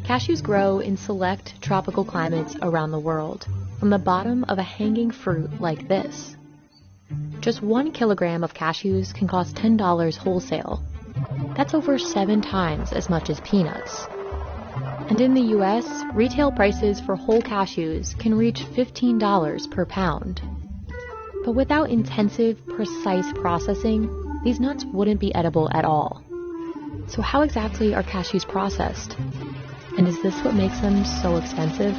Cashews grow in select tropical climates around the world, from the bottom of a hanging fruit like this. Just 1 kilogram of cashews can cost $10 wholesale. That's over 7 times as much as peanuts. And in the US, retail prices for whole cashews can reach $15 per pound. But without intensive, precise processing, these nuts wouldn't be edible at all. So how exactly are cashews processed? And is this what makes them so expensive?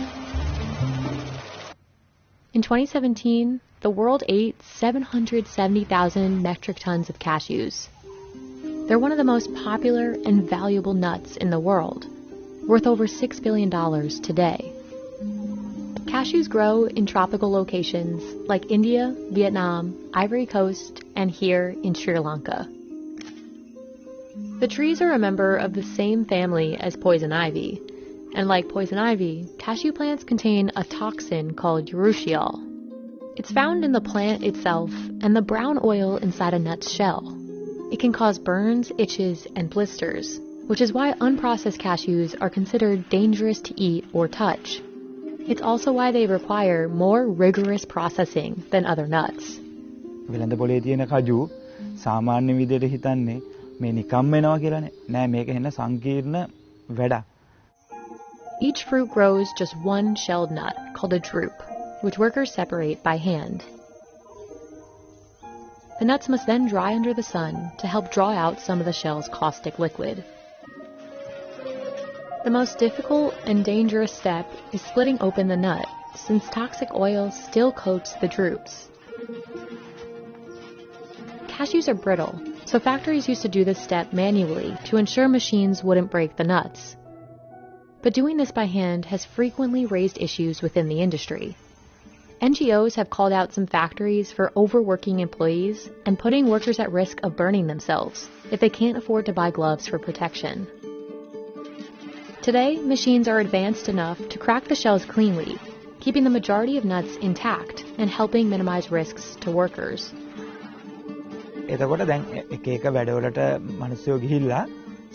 In 2017, the world ate 770,000 metric tons of cashews. They're one of the most popular and valuable nuts in the world, worth over $6 billion today. Cashews grow in tropical locations like India, Vietnam, Ivory Coast, and here in Sri Lanka. The trees are a member of the same family as poison ivy, and like poison ivy, cashew plants contain a toxin called urushiol. It's found in the plant itself and the brown oil inside a nut's shell. It can cause burns, itches, and blisters, which is why unprocessed cashews are considered dangerous to eat or touch. It's also why they require more rigorous processing than other nuts. වෙළඳ පොලේ තියෙන කජු සාමාන්‍ය විදිහට හිතන්නේ මේ නිකම් වෙනවා කියලානේ. නෑ මේක හෙන්න සංකීර්ණ වැඩක්. Each fruit grows just one shelled nut called a drupe, which workers separate by hand. The nuts must then dry under the sun to help draw out some of the shell's caustic liquid. The most difficult and dangerous step is splitting open the nut, since toxic oil still coats the drupes. Cashews are brittle, so factories used to do this step manually to ensure machines wouldn't break the nuts. But doing this by hand has frequently raised issues within the industry. NGOs have called out some factories for overworking employees and putting workers at risk of burning themselves if they can't afford to buy gloves for protection. Today, machines are advanced enough to crack the shells cleanly, keeping the majority of nuts intact and helping minimize risks to workers. එතකොට දැන් එක එක වැඩවලට මිනිස්සුયો ගිහිල්ලා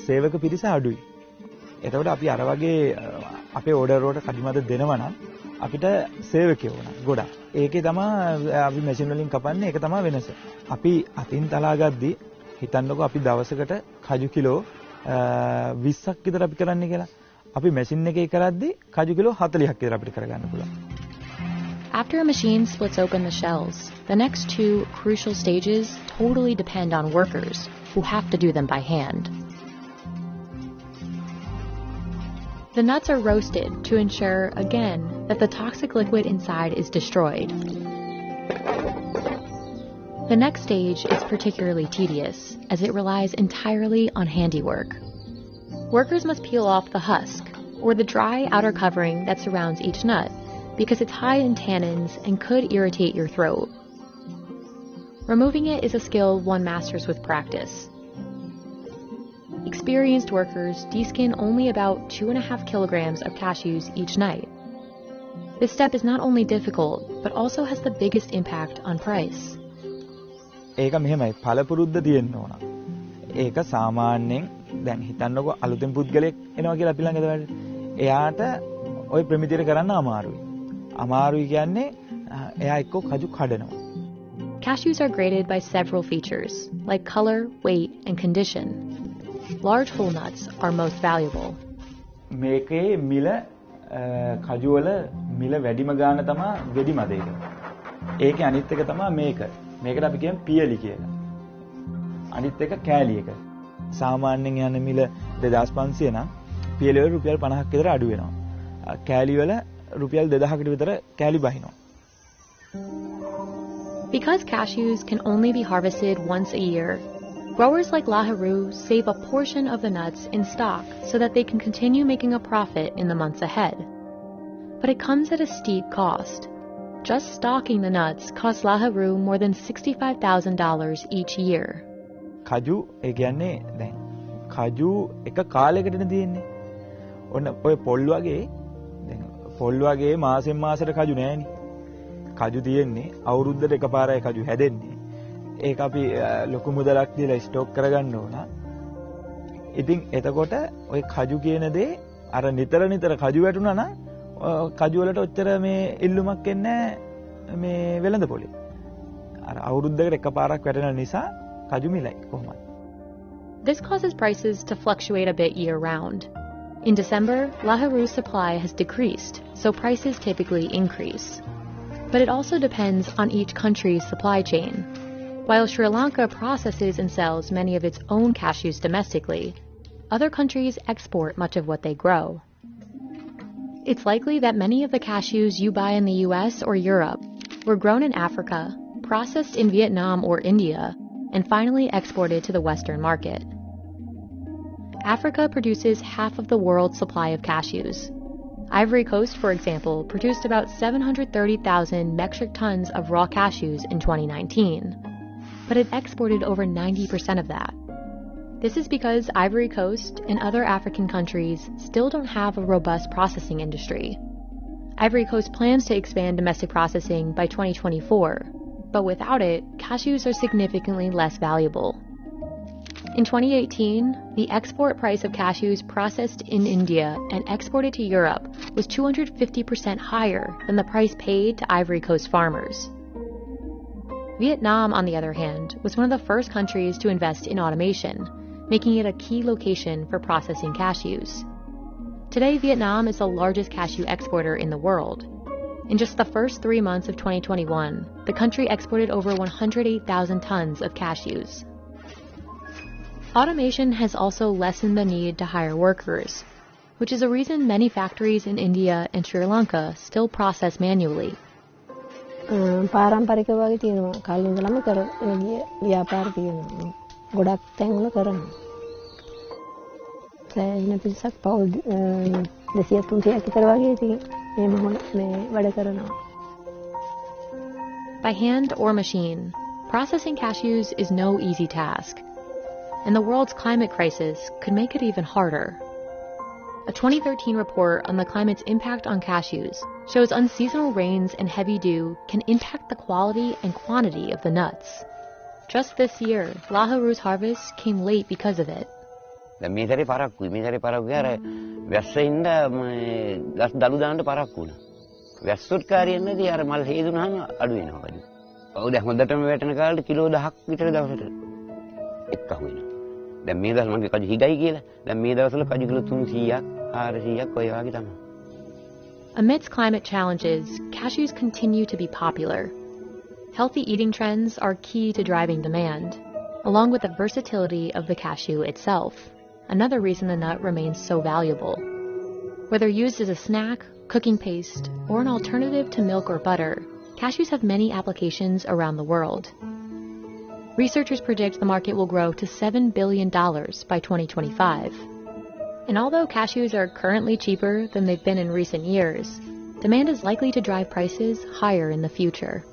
සේවක පිරිස අඩුයි. එතකොට අපි අර වගේ අපේ ඕඩර් වලට කඩිමද දෙනවා නම් අපිට සේවකයෝ ඕන ගොඩක්. ඒකේ තමයි අපි මැෂින් වලින් කපන්නේ ඒක තමයි වෙනස. අපි අතින් තලා ගද්දි හිතන්නකො අපි දවසකට කජු කිලෝ 20ක් විතර අපි කරන්නේ කියලා. අපි මැෂින් එකේ කරද්දි කජු කිලෝ 40ක් විතර අපිට කරගන්න පුළුවන්. After a machine splits open the shells, the next 2 crucial stages totally depend on workers who have to do them by hand. The nuts are roasted to ensure, again, that the toxic liquid inside is destroyed. The next stage is particularly tedious, as it relies entirely on handiwork. Workers must peel off the husk, or the dry outer covering that surrounds each nut, because it's high in tannins and could irritate your throat. Removing it is a skill one masters with practice. Experienced workers deskin only about 2.5 kilograms of cashews each night. This step is not only difficult, but also has the biggest impact on price. ඒක මෙහෙමයි පළපුරුද්ද තියෙන්න ඕන. ඒක සාමාන්‍යයෙන් දැන් හිතන්නකො අලුතෙන් පුද්ගලෙක් එනවා කියලා අපි ළඟද වැඩ. එයාට ওই ප්‍රමිතියට කරන්න අමාරුයි. අමාරුයි කියන්නේ එයා එක්ක කජු කඩනවා. Cashews are graded by several features, like color, weight, and condition. Large whole nuts are most valuable. මේකේ මිල කජු වල මිල වැඩිම ගාන තමයි වෙඩි මද එක. ඒකේ අනිත් එක තමයි මේක. මේකට අපි කියන්නේ පියලි කියලා. අනිත් එක කෑලි එක. සාමාන්‍යයෙන් යන මිල 2500 නම් පියලි වල රුපියල් 50ක් විතර අඩු වෙනවා. කෑලි වල රුපියල් 2000කට විතර කෑලි බහිනවා. Because cashews can only be harvested once a year, growers like Laharu save a portion of the nuts in stock so that they can continue making a profit in the months ahead. But it comes at a steep cost. Just stocking the nuts costs Laharu more than $65,000 each year. කජු ඒ කියන්නේ දැන් කජු එක කාලයකටනේ තියෙන්නේ. ඔන්න ඔය පොල් වගේ දැන් පොල් වගේ මාසෙන් මාසෙට කජු නෑනේ. කජු තියෙන්නේ අවුරුද්දට එකපාරයි කජු හැදෙන්නේ. ඒක අපි ලොකු මුදලක් දීලා ස්ටොක් කරගන්න ඕන. ඉතින් එතකොට ওই කජු කියන දේ අර නිතර නිතර කජු වැටුණා නම් කජු වලට ඔච්චර මේ ඉල්ලුමක් එන්නේ මේ වෙළඳ පොලේ. අර අවුරුද්දකට එකපාරක් වැටෙන නිසා කජු මිලයි කොහොමද? This causes prices to fluctuate a bit year-round. In December, Laharu's supply has decreased, so prices typically increase. But it also depends on each country's supply chain. While Sri Lanka processes and sells many of its own cashews domestically, other countries export much of what they grow. It's likely that many of the cashews you buy in the US or Europe were grown in Africa, processed in Vietnam or India, and finally exported to the Western market. Africa produces half of the world's supply of cashews. Ivory Coast, for example, produced about 730,000 metric tons of raw cashews in 2019, but it exported over 90% of that. This is because Ivory Coast and other African countries still don't have a robust processing industry. Ivory Coast plans to expand domestic processing by 2024, but without it, cashews are significantly less valuable. In 2018, the export price of cashews processed in India and exported to Europe was 250% higher than the price paid to Ivory Coast farmers. Vietnam, on the other hand, was one of the first countries to invest in automation, making it a key location for processing cashews. Today, Vietnam is the largest cashew exporter in the world. In just the first 3 months of 2021, the country exported over 108,000 tons of cashews. Automation has also lessened the need to hire workers, which is a reason many factories in India and Sri Lanka still process manually. පාරම්පරික වගේ තියෙනවා. කලින් ඉඳලම කරන ව්‍යාපාර තියෙනවා. ගොඩක් තැන්වල කරනවා. සෑහෙන පිරිසක් පවුල් 200 300ක් විතර වගේ ඉතින් මේ වැඩ කරනවා. By hand or machine, processing cashews is no easy task, and the world's climate crisis could make it even harder. A 2013 report on the climate's impact on cashews shows unseasonal rains and heavy dew can impact the quality and quantity of the nuts. Just this year, Laharu's harvest came late because of it. දැන් මේ සැරේ පාරක්කුයි අර වැස්සෙන්ද ගස් දළු දාන්න පාරක්කු වුණා. වැස්සොත් කාරියෙන් නැති අර මල් හේදුනහම අඩු වෙනවා වැඩි. ඔව් දැන් හොඳටම වැටෙන කාලේ කිලෝ 10ක් විතර දවසට එක්ක වෙනවා. දැන් මේ දවස් මගේ කජු හිගයි කියලා. දැන් මේ දවස්වල කජු කිලෝ 300ක් 400ක් ඔය වගේ තමයි. Amidst climate challenges, cashews continue to be popular. Healthy eating trends are key to driving demand, along with the versatility of the cashew itself, another reason the nut remains so valuable. Whether used as a snack, cooking paste, or an alternative to milk or butter, cashews have many applications around the world. Researchers predict the market will grow to $7 billion by 2025. And although cashews are currently cheaper than they've been in recent years, demand is likely to drive prices higher in the future.